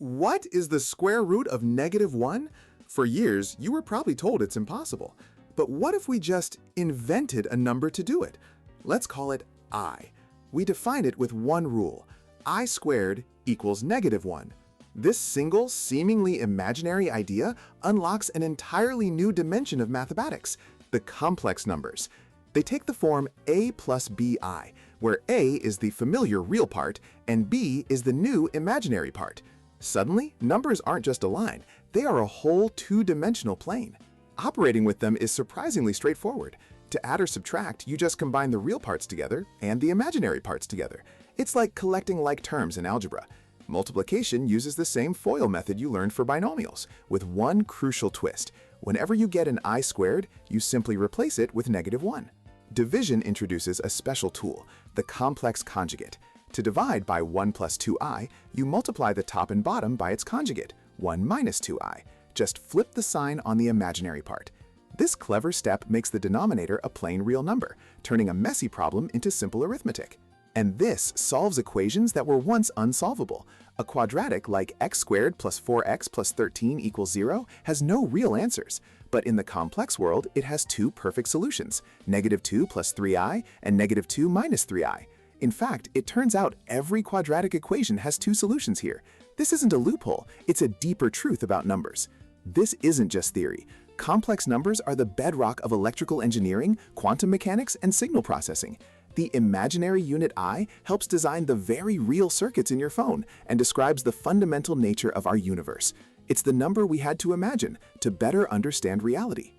What is the square root of -1? For years, you were probably told it's impossible. But what if we just invented a number to do it? Let's call it I. We define it with one rule. I squared equals -1. This single, seemingly imaginary idea unlocks an entirely new dimension of mathematics, the complex numbers. They take the form a plus bi, where a is the familiar real part and b is the new imaginary part. Suddenly, numbers aren't just a line, they are a whole two-dimensional plane. Operating with them is surprisingly straightforward. To add or subtract, you just combine the real parts together and the imaginary parts together. It's like collecting like terms in algebra. Multiplication uses the same FOIL method you learned for binomials, with one crucial twist. Whenever you get an I squared, you simply replace it with -1. Division introduces a special tool, the complex conjugate. To divide by 1 plus 2i, you multiply the top and bottom by its conjugate, 1 minus 2i. Just flip the sign on the imaginary part. This clever step makes the denominator a plain real number, turning a messy problem into simple arithmetic. And this solves equations that were once unsolvable. A quadratic like x squared plus 4x plus 13 equals 0 has no real answers. But in the complex world, it has two perfect solutions, -2 plus 3i and -2 minus 3i. In fact, it turns out every quadratic equation has two solutions here. This isn't a loophole, it's a deeper truth about numbers. This isn't just theory. Complex numbers are the bedrock of electrical engineering, quantum mechanics, and signal processing. The imaginary unit I helps design the very real circuits in your phone and describes the fundamental nature of our universe. It's the number we had to imagine to better understand reality.